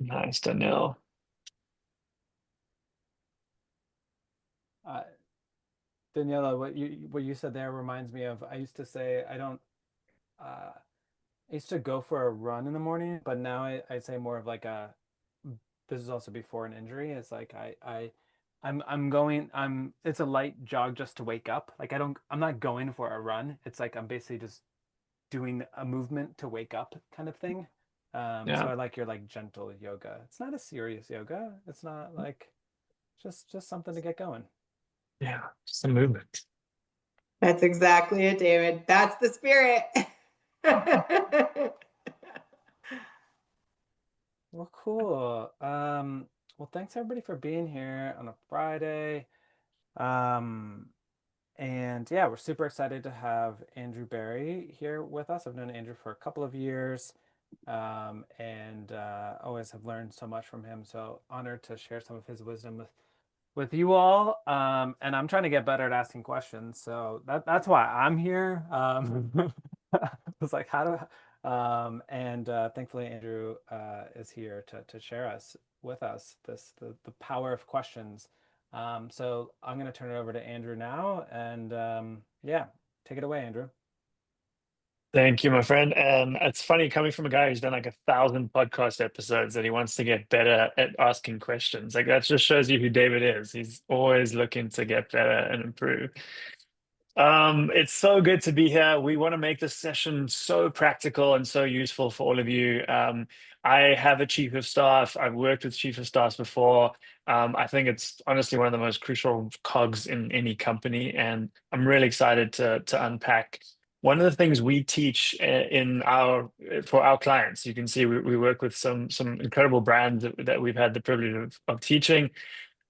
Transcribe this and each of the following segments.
Nice, Danielle. Uh, Daniela, what you said there reminds me of, I used to say I don't uh I used to go for a run in the morning, but now I say more of like a, this is also before an injury. It's like I'm going, it's a light jog just to wake up. Like I'm not going for a run. It's like I'm basically just doing a movement to wake up kind of thing. So Yeah, I like your like gentle yoga. It's not a serious yoga. It's not like just something to get going. yeah, just a movement. That's exactly it, David. That's the spirit. Well, cool. Well, thanks everybody for being here on a Friday. Um, and yeah, we're super excited to have Andrew Barry here with us. I've known Andrew for a couple of years, and always have learned so much from him. So honored to share some of his wisdom with you all. And I'm trying to get better at asking questions, so that's why I'm here. It's like how do and thankfully Andrew is here to share us with us the power of questions. So I'm going to turn it over to Andrew now, and yeah, take it away, Andrew. Thank you, my friend. And it's funny coming from a guy who's done like 1,000 podcast episodes that he wants to get better at asking questions. Like that just shows you who David is. He's always looking to get better and improve. It's so good to be here. We want to make this session so practical and so useful for all of you. I have a chief of staff. I've worked with chief of staffs before. I think it's honestly one of the most crucial cogs in any company, and I'm really excited to unpack. One of the things we teach in our for our clients, you can see we work with some incredible brands that we've had the privilege of teaching.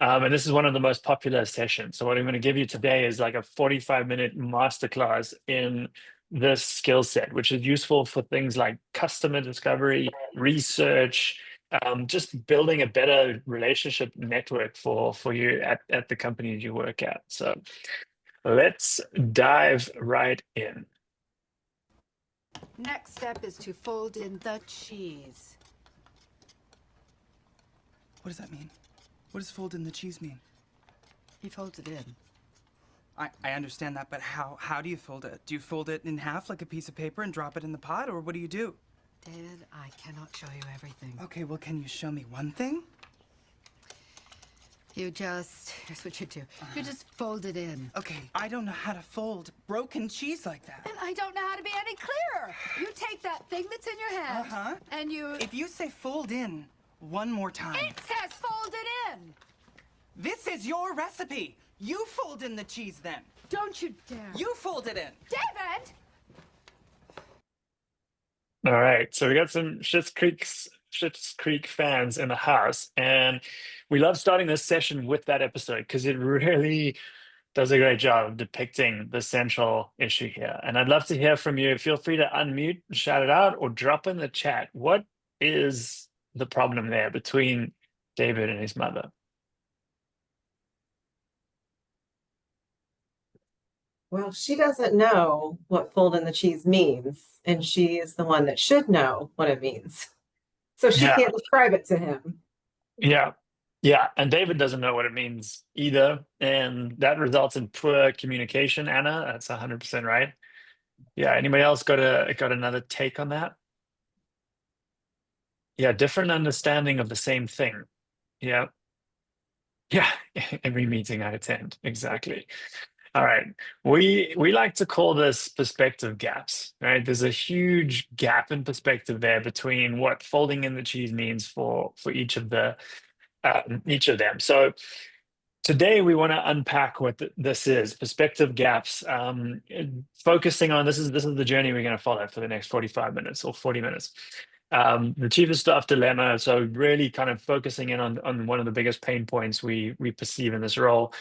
And this is one of the most popular sessions. So what I'm going to give you today is like a 45-minute masterclass in this skill set, which is useful for things like customer discovery, research, just building a better relationship network for you at the companies you work at. So let's dive right in. Next step is to fold in the cheese. What does that mean? What does fold in the cheese mean? He folds it in. I understand that, but how do you fold it? Do you fold it in half like a piece of paper and drop it in the pot, or what do you do? David, I cannot show you everything. Okay, well, can you show me one thing? Here's what you do. You just fold it in. Okay, I don't know how to fold broken cheese like that. And I don't know how to be any clearer. You take that thing that's in your hand, Uh-huh. and you... If you say fold in one more time. It says fold it in! This is your recipe. You fold in the cheese then. Don't you dare. You fold it in. David! All right, so we got some Schitt's Creek fans in the house, and we love starting this session with that episode because it really does a great job of depicting the central issue here. And I'd love to hear from you. Feel free to unmute, shout it out, or drop in the chat. What is the problem there between David and his mother? Well, she doesn't know what fold in the cheese means, and she is the one that should know what it means. So she Yeah, can't describe it to him. yeah, yeah. And David doesn't know what it means either. And that results in poor communication, Anna. That's 100% right. Yeah, anybody else got another take on that? Yeah, different understanding of the same thing. Yeah. Yeah, every meeting I attend. Exactly. All right. We like to call this perspective gaps, right? There's a huge gap in perspective there between what folding in the cheese means for each of them. So today we want to unpack what this is, perspective gaps. Focusing on this is the journey we're going to follow for the next 45 minutes or 40 minutes. The chief of staff dilemma. So really kind of focusing in on one of the biggest pain points we perceive in this role,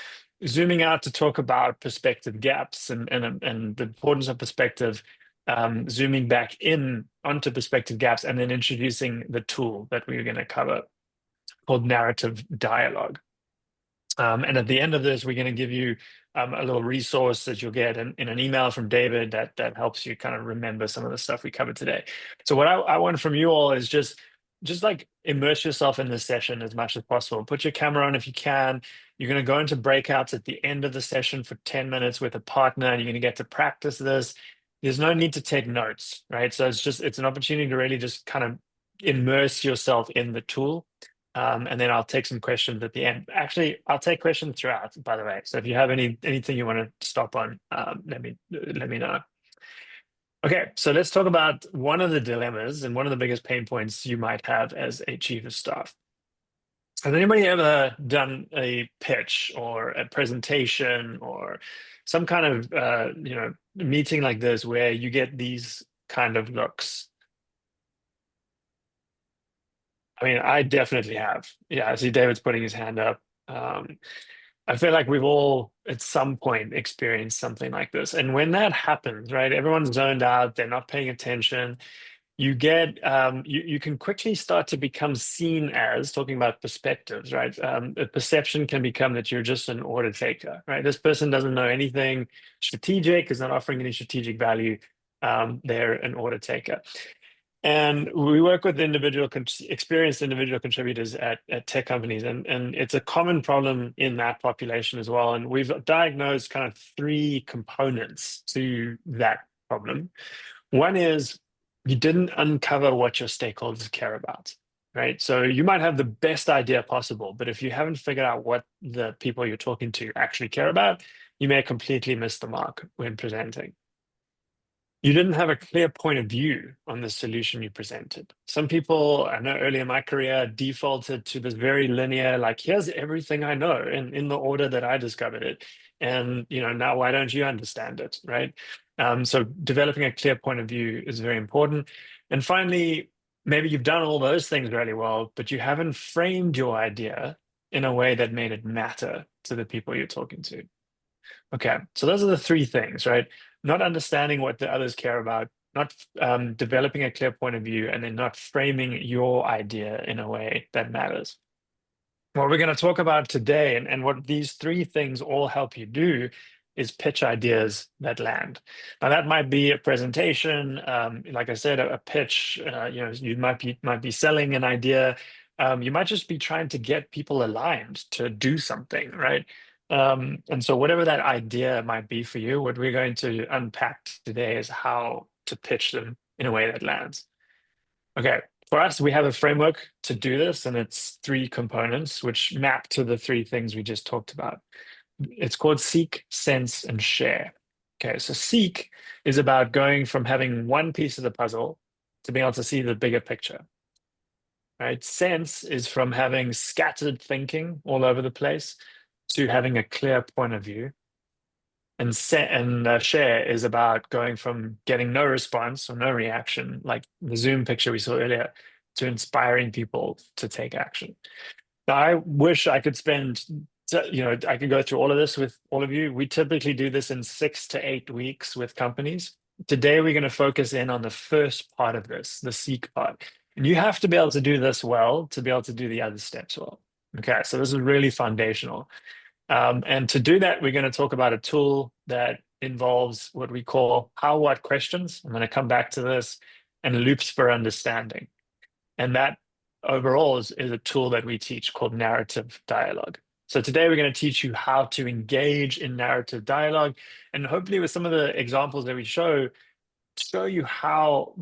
zooming out to talk about perspective gaps and the importance of perspective, zooming back in onto perspective gaps, and then introducing the tool that we're going to cover called narrative dialogue. And at the end of this, we're going to give you a little resource that you'll get in an email from David that helps you kind of remember some of the stuff we covered today. So what I want from you all is just like immerse yourself in this session as much as possible. Put your camera on if you can. You're going to go into breakouts at the end of the session for 10 minutes with a partner, and you're going to get to practice this. There's no need to take notes, right? So it's an opportunity to really just kind of immerse yourself in the tool. And then I'll take some questions at the end. Actually, I'll take questions throughout, by the way. So if you have anything you want to stop on, let me know. Okay, so let's talk about one of the dilemmas and one of the biggest pain points you might have as a chief of staff. Has anybody ever done a pitch or a presentation or some kind of meeting like this where you get these kind of looks? I mean, I definitely have. Yeah, I see David's putting his hand up. I feel like we've all at some point experienced something like this. And when that happens, right, everyone's zoned out, they're not paying attention. You get you can quickly start to become seen as, talking about perspectives, right? A perception can become that you're just an order taker, right? This person doesn't know anything strategic, is not offering any strategic value. They're an order taker. And we work with experienced individual contributors at tech companies, and it's a common problem in that population as well. And we've diagnosed kind of three components to that problem. One is you didn't uncover what your stakeholders care about, right? So you might have the best idea possible, but if you haven't figured out what the people you're talking to actually care about, you may completely miss the mark when presenting. You didn't have a clear point of view on the solution you presented. Some people, I know early in my career, defaulted to this very linear, like, here's everything I know in the order that I discovered it. And, now why don't you understand it, right? So developing a clear point of view is very important. And finally, maybe you've done all those things really well, but you haven't framed your idea in a way that made it matter to the people you're talking to. Okay, so those are the three things, right? Not understanding what the others care about, not developing a clear point of view, and then not framing your idea in a way that matters. What we're going to talk about today, and what these three things all help you do, is pitch ideas that land. Now that might be a presentation, like I said, a pitch. You might be selling an idea. You might just be trying to get people aligned to do something, right? And so whatever that idea might be for you, what we're going to unpack today is how to pitch them in a way that lands. Okay, for us, we have a framework to do this, and it's three components which map to the three things we just talked about. It's called seek, sense, and share. Okay, so seek is about going from having one piece of the puzzle to being able to see the bigger picture. Right? Sense is from having scattered thinking all over the place to having a clear point of view. And share is about going from getting no response or no reaction, like the Zoom picture we saw earlier, to inspiring people to take action. Now, I wish I could I could go through all of this with all of you. We typically do this in 6 to 8 weeks with companies. Today, we're going to focus in on the first part of this, the seek part. And you have to be able to do this well to be able to do the other steps well. Okay, so this is really foundational. And to do that, we're going to talk about a tool that involves what we call how-what questions. I'm going to come back to this, and loops for understanding. And that overall is a tool that we teach called narrative dialogue. So today we're going to teach you how to engage in narrative dialogue, and hopefully with some of the examples that we show you how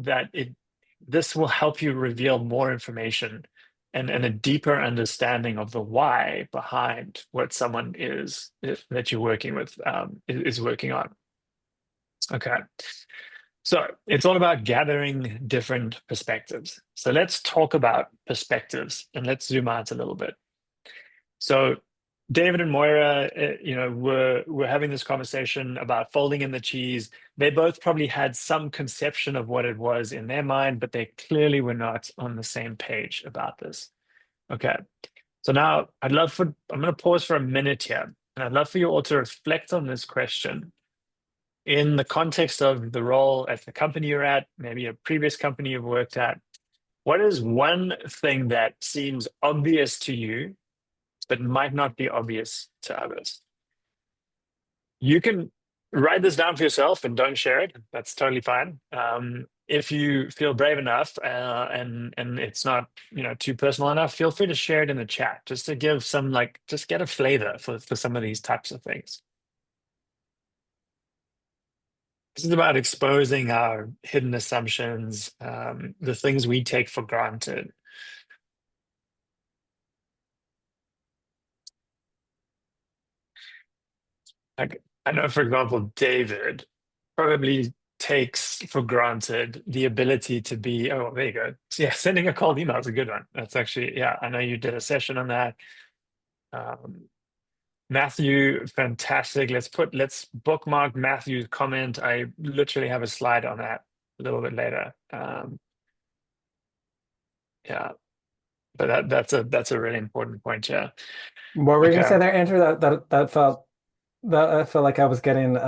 this will help you reveal more information and a deeper understanding of the why behind what someone that you're working with is working on. Okay. So it's all about gathering different perspectives. So let's talk about perspectives, and let's zoom out a little bit. So David and Moira, were having this conversation about folding in the cheese. They both probably had some conception of what it was in their mind, but they clearly were not on the same page about this. Okay. So now I'm going to pause for a minute here, and I'd love for you all to reflect on this question in the context of the role at the company you're at, maybe a previous company you've worked at. What is one thing that seems obvious to you but might not be obvious to others? You can write this down for yourself and don't share it. That's totally fine. If you feel brave enough and it's not too personal enough, feel free to share it in the chat just to give some just get a flavor for some of these types of things. This is about exposing our hidden assumptions, the things we take for granted. Like, I know, for example, David probably takes for granted the ability to be, oh, there you go. So, yeah, sending a cold email is a good one. That's actually, yeah, I know you did a session on that. Um, Matthew, fantastic. Let's bookmark Matthew's comment. I literally have a slide on that a little bit later. Yeah, but that's a really important point. Yeah. What were you gonna Okay. say there, Andrew? That felt like I was getting free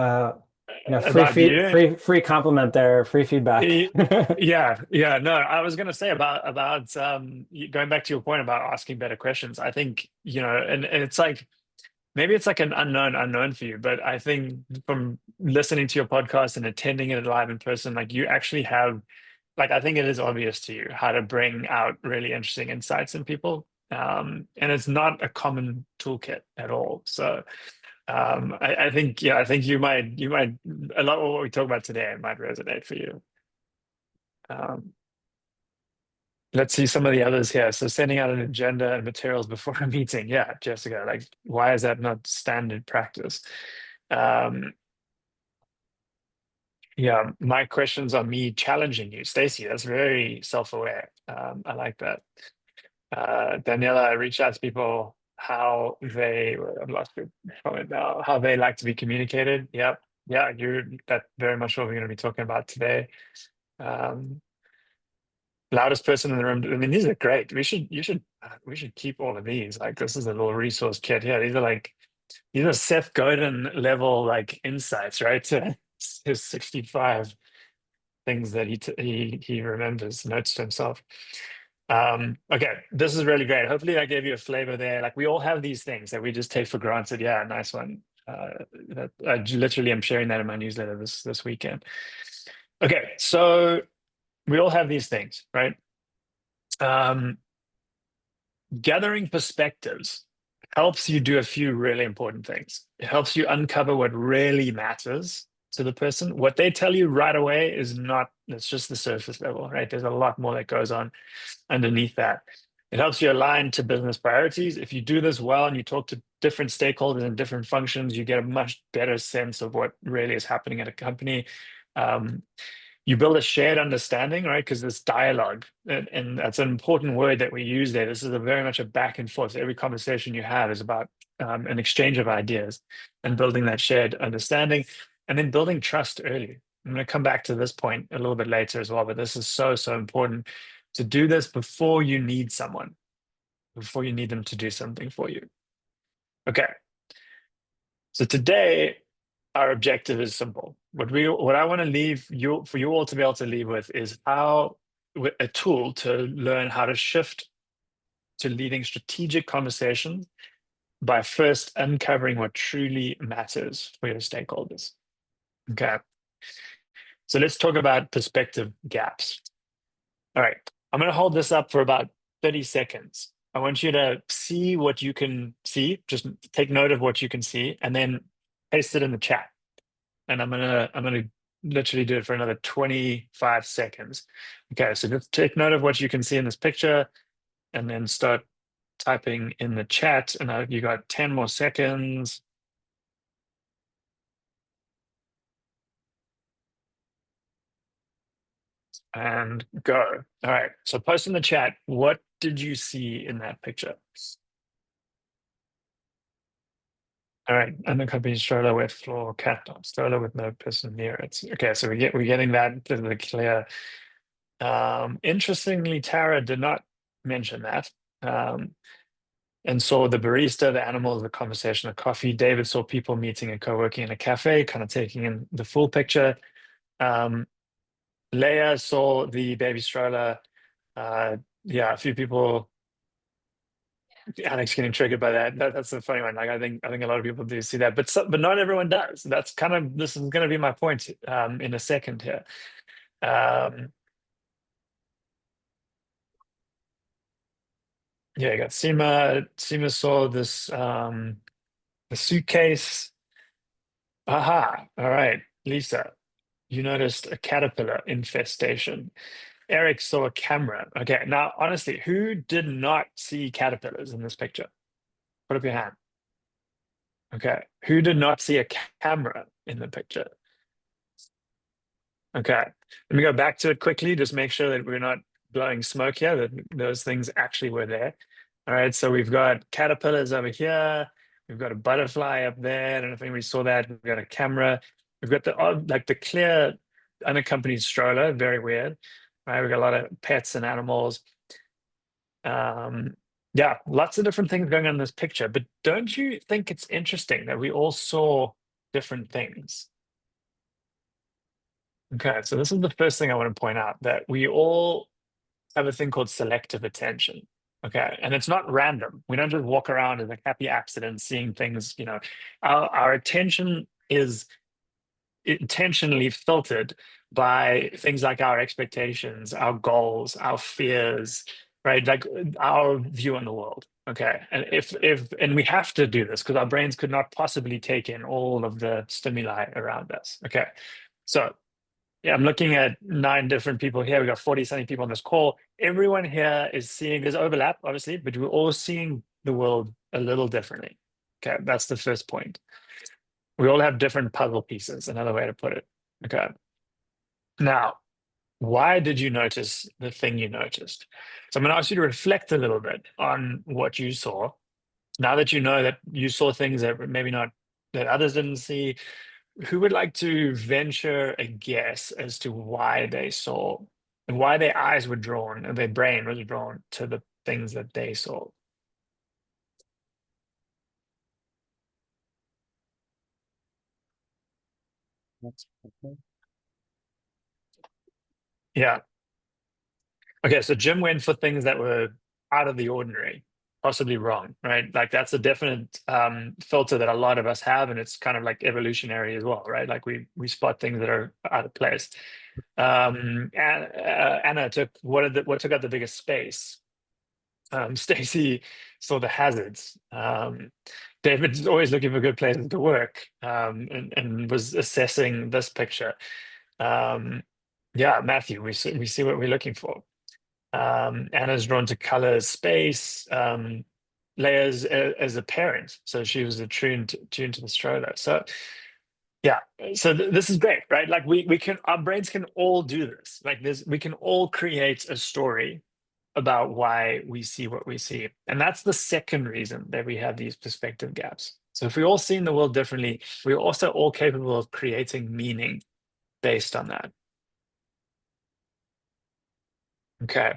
About feed, you. free compliment there, free feedback. Yeah. No, I was going to say about going back to your point about asking better questions. I think, and it's like maybe it's like an unknown for you, but I think from listening to your podcast and attending it live in person, like you actually have, like, I think it is obvious to you how to bring out really interesting insights in people. And it's not a common toolkit at all. So I think, yeah, I think you might, a lot of what we talk about today might resonate for you. Um, let's see some of the others here. So sending out an agenda and materials before a meeting. Yeah, Jessica, like, why is that not standard practice? Um, yeah, my questions are me challenging you. Stacy, that's very self-aware. I like that. Daniela, reach out to people how they, I've lost your comment now, how they like to be communicated. Yep. Yeah, that's very much what we're going to be talking about today. Um, loudest person in the room. I mean, these are great. We should keep all of these. Like, this is a little resource kit here. These are Seth Godin level like insights, right? To his 65 things that he remembers, notes to himself. Okay, this is really great. Hopefully that gave you a flavor there. Like, we all have these things that we just take for granted. Yeah, nice one. That I literally am sharing that in my newsletter this weekend. Okay, so we all have these things, right? Um, gathering perspectives helps you do a few really important things. It helps you uncover what really matters to the person. What they tell you right away is not, it's just the surface level, right? There's a lot more that goes on underneath that. It helps you align to business priorities. If you do this well and you talk to different stakeholders and different functions, you get a much better sense of what really is happening at a company. Um, you build a shared understanding, right? Because this dialogue, and that's an important word that we use there. This is very much a back and forth. Every conversation you have is about an exchange of ideas and building that shared understanding, and then building trust early. I'm going to come back to this point a little bit later as well, but this is so, so important to do this before you need someone, before you need them to do something for you. Okay. So today, our objective is simple. What I want to leave you for you all to be able to leave with is a tool to learn how to shift to leading strategic conversations by first uncovering what truly matters for your stakeholders. Okay. So let's talk about perspective gaps. All right. I'm going to hold this up for about 30 seconds. I want you to see what you can see. Just take note of what you can see and then paste it in the chat. And I'm gonna literally do it for another 25 seconds. Okay, so just take note of what you can see in this picture and then start typing in the chat. And you got 10 more seconds. And go. All right. So post in the chat, what did you see in that picture? All right. Unaccompanied stroller with floor cat dog, stroller with no person near it. Okay, so we're getting that to the clear. Interestingly, Tara did not mention that. And saw the barista, the animals, the conversation, the coffee. David saw people meeting and co-working in a cafe, kind of taking in the full picture. Leia saw the baby stroller. Yeah, a few people Alex getting triggered by that. That's a funny one. Like I think a lot of people do see that, but not everyone does. That's kind of this is going to be my point in a second here. Um, yeah, I got Seema. Seema saw this the suitcase. Aha! All right, Lisa, you noticed a caterpillar infestation. Eric saw a camera. Okay, now honestly, who did not see caterpillars in this picture? Put up your hand. Okay, who did not see a camera in the picture? Okay, let me go back to it quickly. Just make sure that we're not blowing smoke here, that those things actually were there. All right, so we've got caterpillars over here. We've got a butterfly up there. I don't know if anybody saw that. We've got a camera. We've got the like the clear unaccompanied stroller. Very weird. All right, we've got a lot of pets and animals. Yeah, lots of different things going on in this picture. But don't you think it's interesting that we all saw different things? Okay, so this is the first thing I want to point out, that we all have a thing called selective attention. Okay, and it's not random. We don't just walk around as a happy accident seeing things, our attention is intentionally filtered by things like our expectations, our goals, our fears, right? Like our view on the world. Okay. And if we have to do this because our brains could not possibly take in all of the stimuli around us. Okay. So yeah, I'm looking at 9 different people here. We got 40 something people on this call. Everyone here is seeing, there's overlap, obviously, but we're all seeing the world a little differently. Okay, that's the first point. We all have different puzzle pieces, another way to put it. Okay. Now, why did you notice the thing you noticed? So I'm going to ask you to reflect a little bit on what you saw. Now that you know that you saw things that maybe not that others didn't see, who would like to venture a guess as to why they saw and why their eyes were drawn and their brain was drawn to the things that they saw? Yeah. Okay, so Jim went for things that were out of the ordinary, possibly wrong, right? Like that's a definite filter that a lot of us have, and it's kind of like evolutionary as well, right? Like we spot things that are out of place. And Anna took what took up the biggest space. Stacy saw the hazards. David's always looking for good places to work, and was assessing this picture. Yeah, Matthew, we see what we're looking for. Anna's drawn to colors, space, layers as a parent. So she was tuned to the stroller. So yeah, so this is great, right? Like we can our brains can all do this. Like this, we can all create a story about why we see what we see. And that's the second reason that we have these perspective gaps. So if we all see the world differently, we're also all capable of creating meaning based on that. Okay.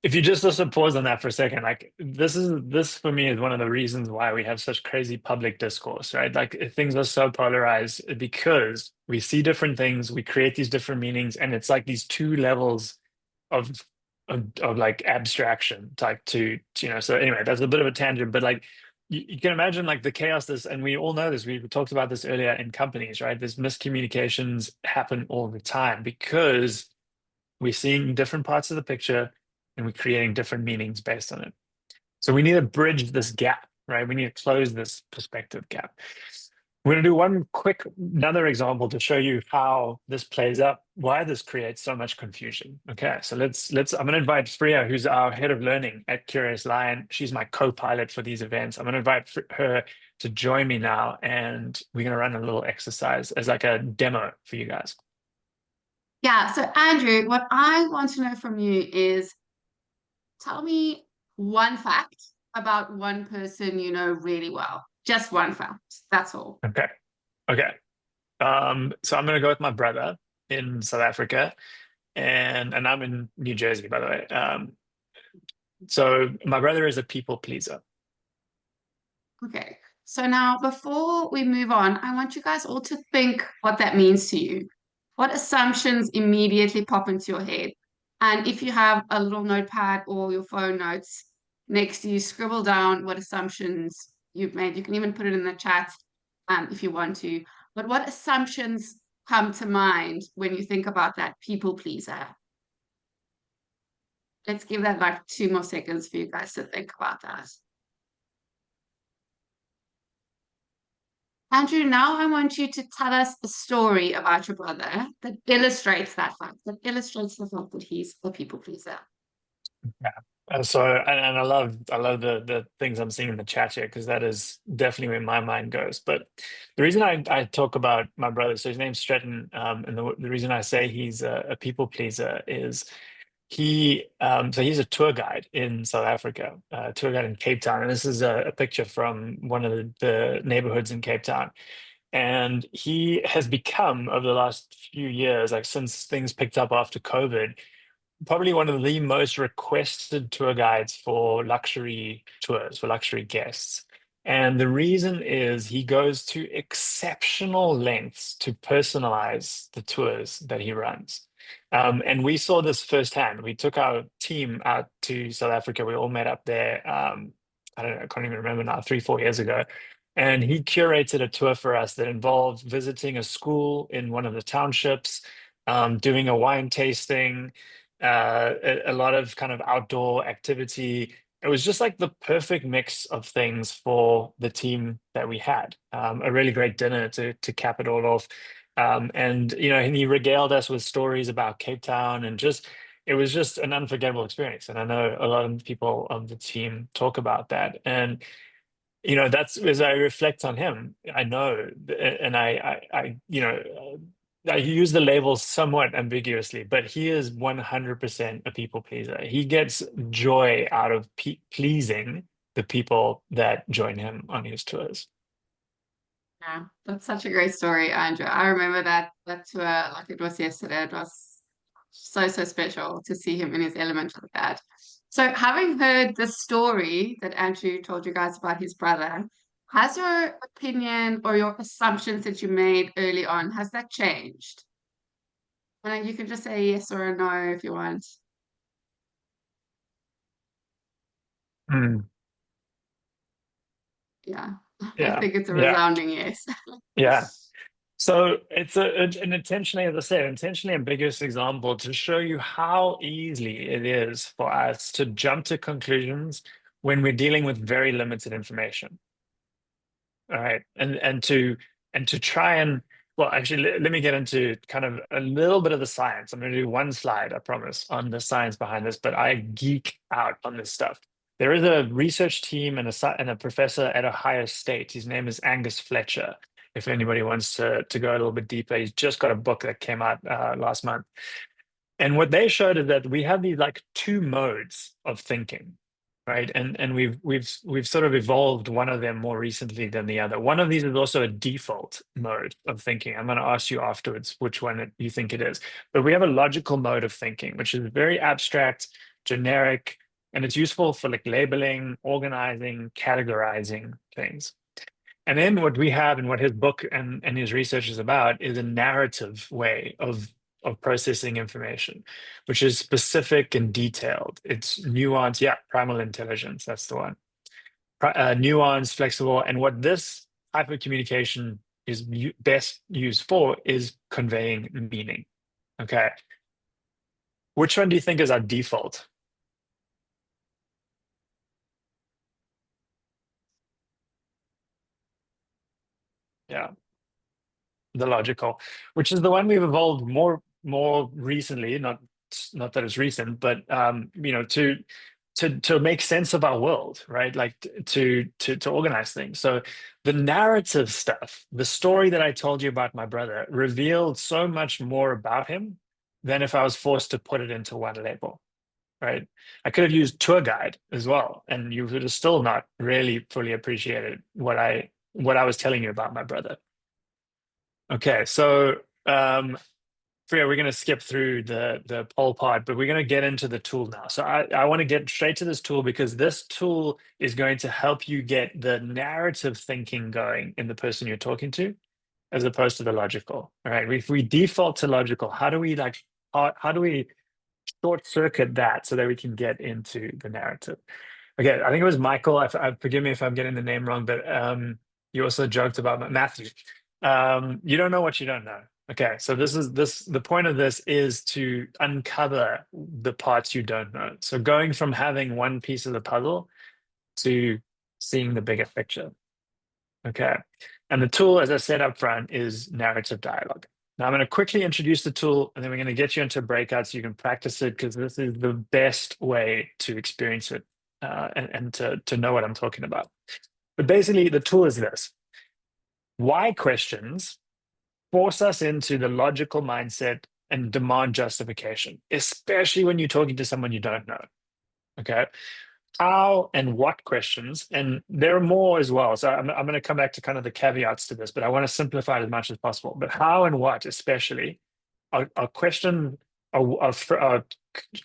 If you just listen pause on that for a second, like this for me is one of the reasons why we have such crazy public discourse, right? Like things are so polarized because we see different things, we create these different meanings, and it's like these two levels of of like abstraction type to. So anyway, that's a bit of a tangent, but like you can imagine like the chaos this, and we all know this, we talked about this earlier in companies, right? There's miscommunications happen all the time because we're seeing different parts of the picture and we're creating different meanings based on it. So we need to bridge this gap, right? We need to close this perspective gap. We're going to do another example to show you how this plays out, why this creates so much confusion. Okay, so I'm going to invite Freya, who's our head of learning at Curious Lion. She's my co-pilot for these events. I'm going to invite her to join me now, and we're going to run a little exercise as like a demo for you guys. Yeah, so Andrew, what I want to know from you is tell me one fact about one person you know really well. Just one fact. That's all. Okay. Okay. So I'm gonna go with my brother in South Africa, and I'm in New Jersey, by the way. So my brother is a people pleaser. Okay. So now, before we move on, I want you guys all to think what that means to you. What assumptions immediately pop into your head? And if you have a little notepad or your phone notes, next to you, scribble down what assumptions you've made. You can even put it in the chat if you want to. But what assumptions come to mind when you think about that people pleaser? Let's give that like 2 more seconds for you guys to think about that. Andrew, now I want you to tell us a story about your brother that illustrates that fact, that illustrates the fact that he's a people pleaser. Yeah. So, and I love the things I'm seeing in the chat here, because that is definitely where my mind goes. But the reason I talk about my brother, so his name's Stratton, and the reason I say he's a people pleaser is so he's a tour guide in South Africa, tour guide in Cape Town, and this is a picture from one of the neighborhoods in Cape Town. And he has become, over the last few years, like since things picked up after COVID, probably one of the most requested tour guides for luxury tours, for luxury guests. And the reason is he goes to exceptional lengths to personalize the tours that he runs. And we saw this firsthand. We took our team out to South Africa. We all met up there. I don't know, I can't even remember now, 3, 4 years ago. And he curated a tour for us that involved visiting a school in one of the townships, doing a wine tasting, a lot of kind of outdoor activity. It was just like the perfect mix of things for the team that we had. A really great dinner to cap it all off. And he regaled us with stories about Cape Town, and just it was just an unforgettable experience. And I know a lot of people on the team talk about that. And that's as I reflect on him, I know, and I use the label somewhat ambiguously, but he is 100% a people pleaser. He gets joy out of pleasing the people that join him on his tours. Yeah, that's such a great story, Andrew. I remember that tour like it was yesterday. It was so, so special to see him in his element like that. So, having heard the story that Andrew told you guys about his brother, has your opinion or your assumptions that you made early on, has that changed? And you can just say yes or a no if you want. Mm, Yeah, I yeah, think it's a yeah, resounding yes. yeah. So it's an intentionally, as I said, intentionally ambiguous example to show you how easy it is for us to jump to conclusions when we're dealing with very limited information. All right. And to try and, well, actually, let me get into kind of a little bit of the science. I'm going to do one slide, I promise, on the science behind this, but I geek out on this stuff. There is a research team and a professor at Ohio State. His name is Angus Fletcher. If anybody wants to go a little bit deeper, he's just got a book that came out last month. And what they showed is that we have these like two modes of thinking, right? And we've sort of evolved one of them more recently than the other. One of these is also a default mode of thinking. I'm going to ask you afterwards which one you think it is. But we have a logical mode of thinking, which is very abstract, generic, and it's useful for like labeling, organizing, categorizing things. And then what we have and what his book and his research is about is a narrative way of processing information, which is specific and detailed. It's nuanced. Yeah, primal intelligence, that's the one. Nuanced, flexible. And what this type of communication is best used for is conveying meaning. Okay. Which one do you think is our default? Yeah, the logical, which is the one we've evolved more recently, not that it's recent, but to make sense of our world, right? Like to organize things. So the narrative stuff, the story that I told you about my brother revealed so much more about him than if I was forced to put it into one label, right? I could have used tour guide as well, and you would have still not really fully appreciated what I was telling you about my brother. Okay, so Freya, we're going to skip through the poll part, but we're going to get into the tool now. So I want to get straight to this tool because this tool is going to help you get the narrative thinking going in the person you're talking to, as opposed to the logical. All right, if we default to logical, how do we how do we short circuit that so that we can get into the narrative? Okay, I think it was Michael. Forgive me if I'm getting the name wrong, but you also joked about Matthew. You don't know what you don't know. Okay, so the point of this is to uncover the parts you don't know. So going from having one piece of the puzzle to seeing the bigger picture. Okay. And the tool, as I said up front, is narrative dialogue. Now I'm going to quickly introduce the tool, and then we're going to get you into breakouts so you can practice it, because this is the best way to experience it and to know what I'm talking about. But basically, the tool is this. Why questions force us into the logical mindset and demand justification, especially when you're talking to someone you don't know. Okay. How and what questions, and there are more as well. So I'm going to come back to kind of the caveats to this, but I want to simplify it as much as possible. But how and what, especially, are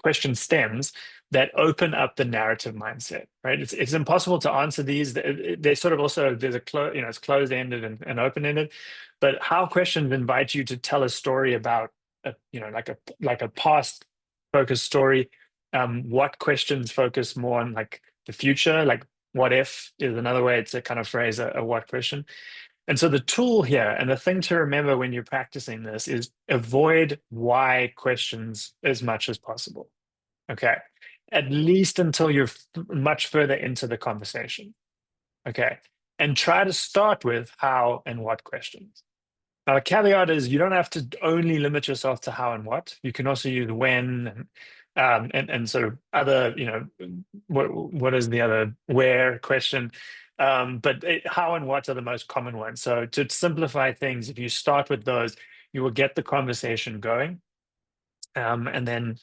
question stems that open up the narrative mindset, right? It's impossible to answer these. They sort of also, there's it's closed-ended and open-ended, but how questions invite you to tell a story about like a past focused story. What questions focus more on like the future, like what if is another way to kind of phrase a what question. And so the tool here, and the thing to remember when you're practicing this, is avoid why questions as much as possible. Okay. At least until you're much further into the conversation. Okay. And try to start with how and what questions. Now, the caveat is you don't have to only limit yourself to how and what. You can also use when and sort of other, what is the other where question. But how and what are the most common ones. So to simplify things, if you start with those, you will get the conversation going. And then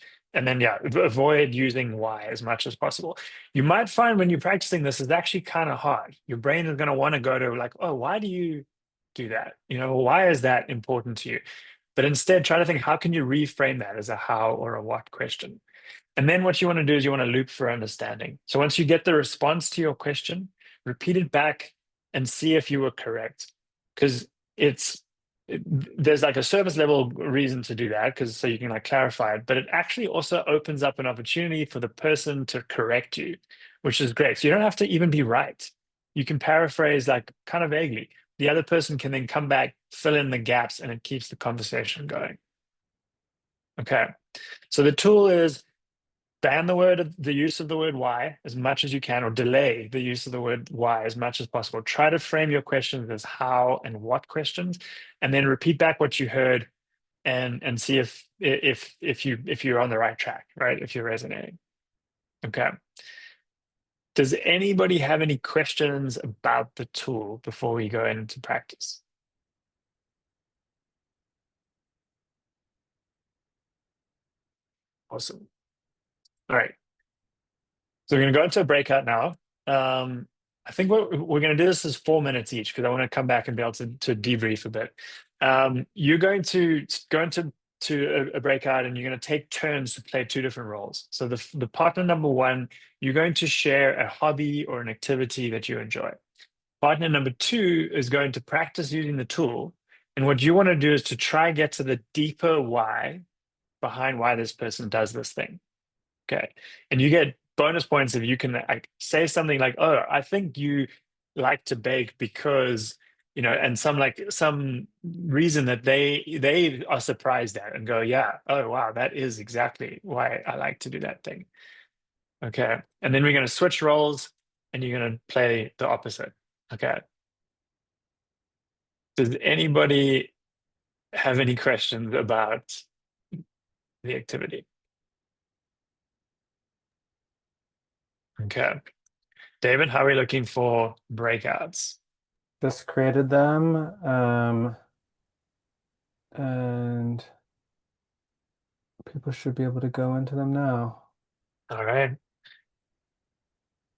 yeah, avoid using why as much as possible. You might find when you're practicing this is actually kind of hard. Your brain is going to want to go to like, oh, why do you do that? Why is that important to you? But instead, try to think, how can you reframe that as a how or a what question? And then what you want to do is you want to loop for understanding. So once you get the response to your question, repeat it back and see if you were correct. Because there's like a service level reason to do that, because so you can like clarify it, but it actually also opens up an opportunity for the person to correct you, which is great. So you don't have to even be right. You can paraphrase like kind of vaguely. The other person can then come back, fill in the gaps, and it keeps the conversation going. Okay. So the tool is ban the use of the word why as much as you can, or delay the use of the word why as much as possible. Try to frame your questions as how and what questions, and then repeat back what you heard and see if you're on the right track, right? If you're resonating. Okay. Does anybody have any questions about the tool before we go into practice? Awesome. All right. So we're going to go into a breakout now. I think what we're going to do this is 4 minutes each, because I want to come back and be able to debrief a bit. You're going to go into a breakout, and you're going to take turns to play two different roles. So the partner number one, you're going to share a hobby or an activity that you enjoy. Partner number two is going to practice using the tool. And what you want to do is to try get to the deeper why behind why this person does this thing. Okay. And you get bonus points if you can like say something like, oh, I think you like to bake because, and some reason that they are surprised at and go, yeah, oh wow, that is exactly why I like to do that thing. Okay. And then we're going to switch roles, and you're going to play the opposite. Okay. Does anybody have any questions about the activity? Okay. David, how are we looking for breakouts? Just created them, and people should be able to go into them now. All right.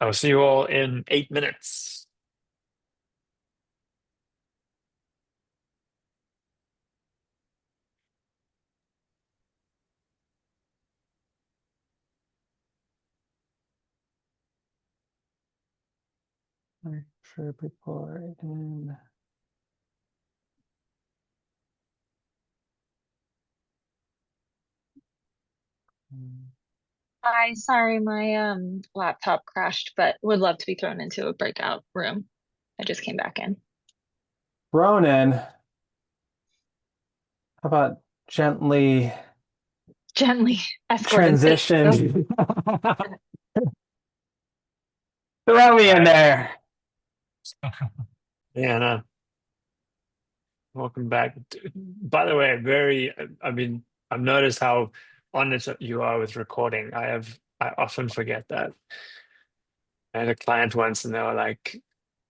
I'll see you all in 8 minutes. Make sure people are in. Hi, sorry, my laptop crashed, but would love to be thrown into a breakout room. I just came back in. Ronan, how about gently Gently escort into transition? Throw me in Right. there. Yeah, no. Welcome back. By the way, I mean, I've noticed how honest you are with recording. I often forget that. I had a client once and they were like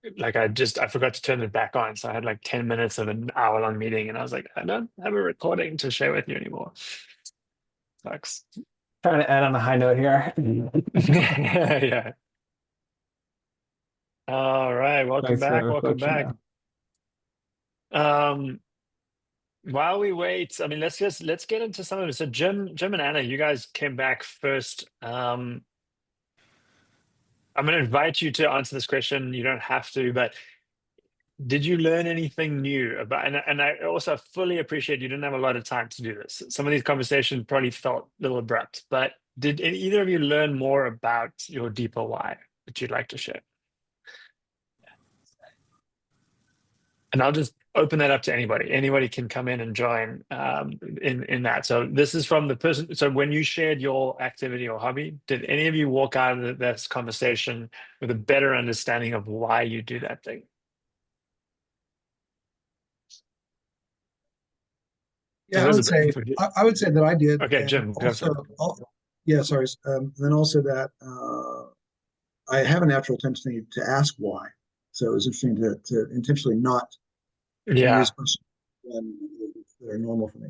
I forgot to turn it back on. So I had like 10 minutes of an hour-long meeting and I was like, I don't have a recording to share with you anymore. Sucks. Trying to end on a high note here. Yeah. All right. Welcome Thanks back. for Welcome coaching back. now. Um, while we wait, I mean, let's get into some of it. So Jim and Anna, you guys came back first. I'm going to invite you to answer this question. You don't have to, but did you learn anything new about, and I also fully appreciate you didn't have a lot of time to do this. Some of these conversations probably felt a little abrupt, but did either of you learn more about your deeper why that you'd like to share? And I'll just open that up to anybody. Anybody can come in and join in that. So this is from the person. So when you shared your activity or hobby, did any of you walk out of this conversation with a better understanding of why you do that thing? Yeah, Elizabeth, I would say that I did, okay, and Jim, go for it. also, yeah, sorry, then also that I have a natural tendency to ask why. So it was interesting to intentionally not to Yeah, use questions that are normal for me.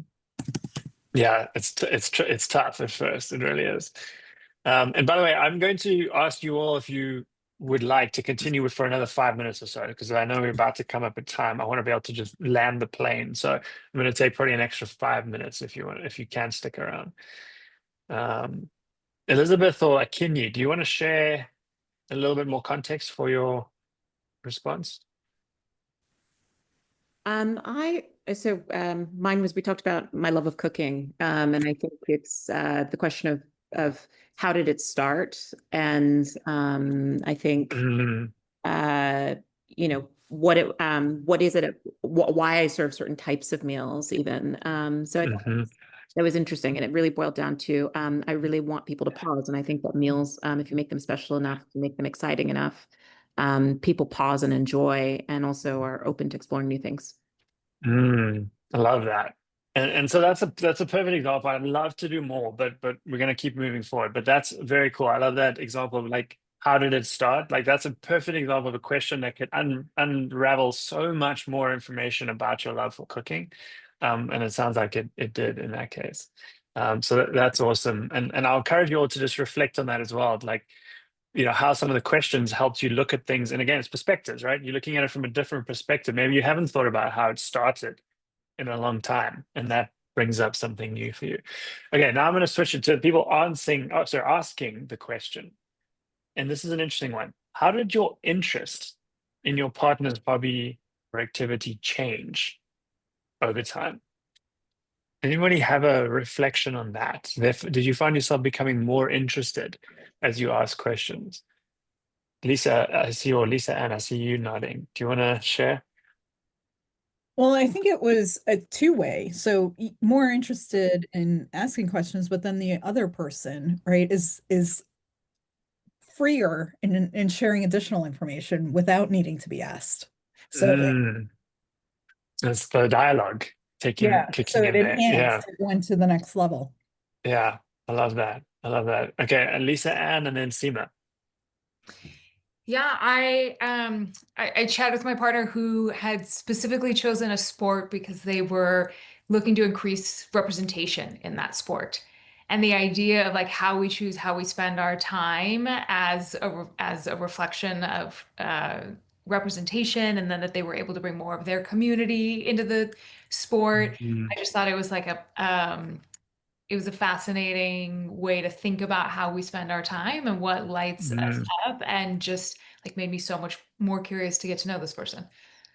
yeah, it's tough at first. It really is. And by the way, I'm going to ask you all if you would like to continue with for another 5 minutes or so, because I know we're about to come up at time. I want to be able to just land the plane. So I'm going to take probably an extra 5 minutes if you want, if you can stick around. Um, Elizabeth or Akinyi, do you want to share a little bit more context for your response? Mine was we talked about my love of cooking, and I think it's the question of how did it start, and I think Mm, what is it why I serve certain types of meals even. So I thought mhm, that was interesting, and it really boiled down to I really want people to pause, and I think that meals, if you make them special enough, you make them exciting enough, people pause and enjoy, and also are open to exploring new things. I love that. And so that's a perfect example. I'd love to do more, but we're gonna keep moving forward. But that's very cool. I love that example of like how did it start? Like that's a perfect example of a question that could unravel so much more information about your love for cooking. And it sounds like it did in that case. So that's awesome. And I'll encourage you all to just reflect on that as well. Like, how some of the questions helped you look at things. And again, it's perspectives, right? You're looking at it from a different perspective. Maybe you haven't thought about how it started in a long time, and that brings up something new for you. Okay, now I'm going to switch it to people asking the question. And this is an interesting one. How did your interest in your partner's hobby or activity change over time? Anybody have a reflection on that? Did you find yourself becoming more interested as you ask questions? Lisa, I see, or Lisa Ann, I see you nodding. Do you want to share? Well, I think it was a two-way. So more interested in asking questions, but then the other person, right, is freer in sharing additional information without needing to be asked. So Mm, it's the dialogue yeah, so kicking it in there. Yeah. enhanced, it went to the next level. Yeah, I love that. I love that. Okay, and Lisa Ann and then Seema. Yeah, I chatted with my partner who had specifically chosen a sport because they were looking to increase representation in that sport. And the idea of like how we choose how we spend our time as a reflection of representation, and then that they were able to bring more of their community into the sport. Mhm, I just thought it was like it was a fascinating way to think about how we spend our time and what lights us mhm, up, and just like made me so much more curious to get to know this person.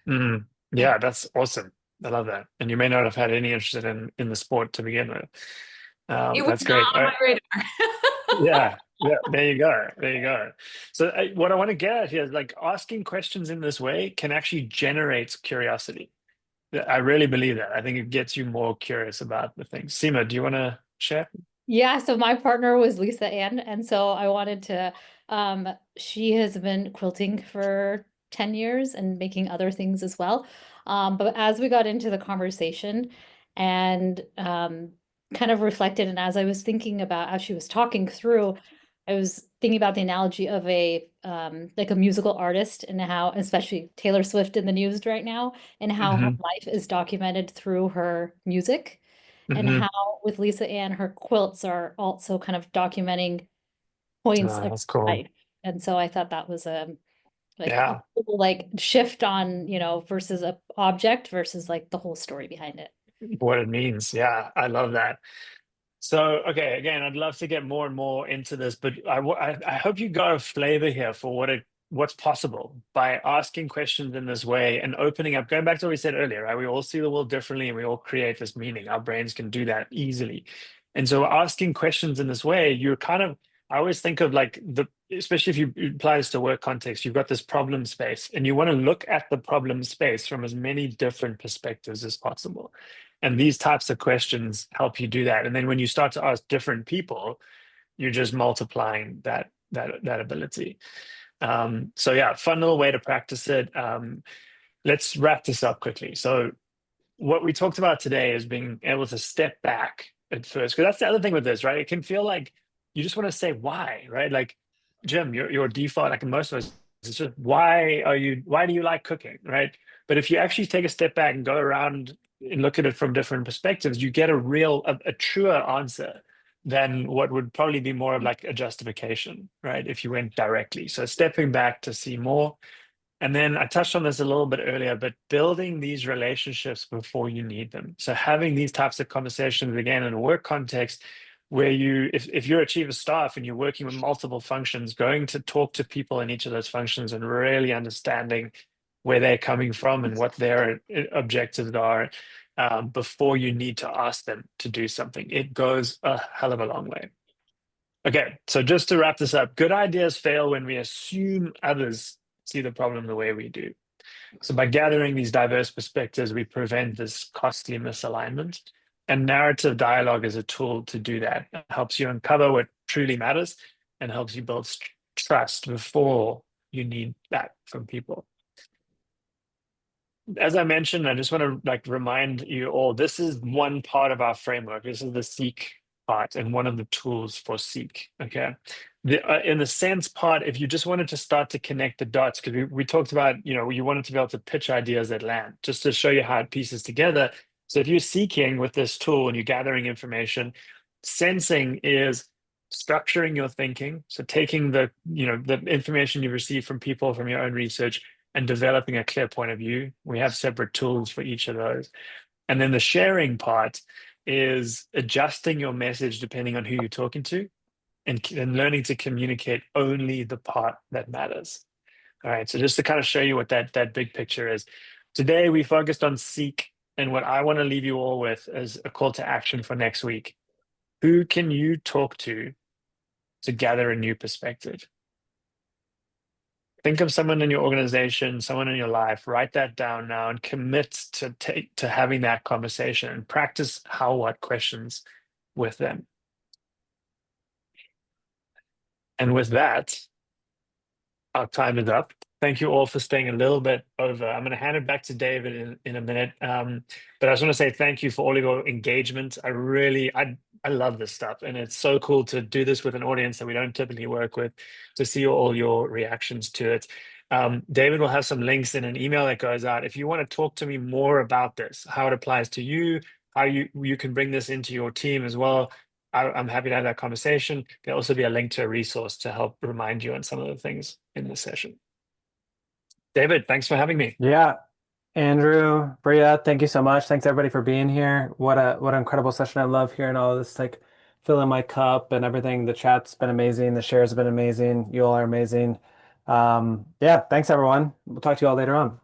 mhm. Yeah. Yeah, that's awesome. I love that. And you may not have had any interest in the sport to begin with. It was That's not great. on All my radar. Yeah, yeah, there you go. There you go. So what I want to get at here is like asking questions in this way can actually generate curiosity. I really believe that. I think it gets you more curious about the things. Seema, do you want to share? Yeah, so my partner was Lisa Ann, and so I wanted to she has been quilting for 10 years and making other things as well. But as we got into the conversation and kind of reflected, and as I was thinking about as she was talking through, I was thinking about the analogy of a like a musical artist and how, especially Taylor Swift in the news right now, and how her Hmm. life is documented through her music and Hmm. how with Lisa Ann, her quilts are also kind of documenting points of That's cool. life. And so I thought that was a Yeah, like shift on, versus a object versus like the whole story behind it. what it means. Yeah, I love that. So, okay, again, I'd love to get more and more into this, but I hope you got a flavor here for what's possible by asking questions in this way and opening up. Going back to what we said earlier, right? We all see the world differently, and we all create this meaning. Our brains can do that easily, and so asking questions in this way, you're kind of. I always think of like especially if you apply this to work context, you've got this problem space, and you want to look at the problem space from as many different perspectives as possible. And these types of questions help you do that. And then when you start to ask different people, you're just multiplying that ability. So yeah, fun little way to practice it. Let's wrap this up quickly. So what we talked about today is being able to step back at first, because that's the other thing with this, right? It can feel like you just want to say why, right? Like Jim, your default, like in most of us, it's just why do you like cooking, right? But if you actually take a step back and go around and look at it from different perspectives, you get a truer answer than what would probably be more of like a justification, right? If you went directly. So stepping back to see more. And then I touched on this a little bit earlier, but building these relationships before you need them. So having these types of conversations again in a work context where if you're a chief of staff and you're working with multiple functions, going to talk to people in each of those functions and really understanding where they're coming from and what their objectives are before you need to ask them to do something. It goes a hell of a long way. Okay, so just to wrap this up, good ideas fail when we assume others see the problem the way we do. So by gathering these diverse perspectives, we prevent this costly misalignment. And narrative dialogue is a tool to do that. It helps you uncover what truly matters and helps you build trust before you need that from people. As I mentioned, I just want to like remind you all, this is one part of our framework. This is the seek part and one of the tools for seek. Okay. In the sense part, if you just wanted to start to connect the dots, because we talked about, you wanted to be able to pitch ideas that land, just to show you how it pieces together. So if you're seeking with this tool and you're gathering information, sensing is structuring your thinking. So taking the information you receive from people, from your own research, and developing a clear point of view. We have separate tools for each of those. And then the sharing part is adjusting your message depending on who you're talking to and learning to communicate only the part that matters. All right. So just to kind of show you what that big picture is. Today we focused on seek, and what I want to leave you all with is a call to action for next week. Who can you talk to gather a new perspective? Think of someone in your organization, someone in your life, write that down now and commit to having that conversation and practice how, what questions with them. And with that, our time is up. Thank you all for staying a little bit over. I'm going to hand it back to David in a minute. But I just want to say thank you for all of your engagement. I love this stuff. And it's so cool to do this with an audience that we don't typically work with, to see all your reactions to it. David will have some links in an email that goes out. If you want to talk to me more about this, how it applies to you, how you can bring this into your team as well, I'm happy to have that conversation. There'll also be a link to a resource to help remind you on some of the things in this session. David, thanks for having me. Yeah, Andrew, Bria, thank you so much. Thanks everybody for being here. What an incredible session. I love hearing all this, like filling my cup and everything. The chat's been amazing. The shares have been amazing. You all are amazing. Yeah, thanks everyone. We'll talk to you all later on.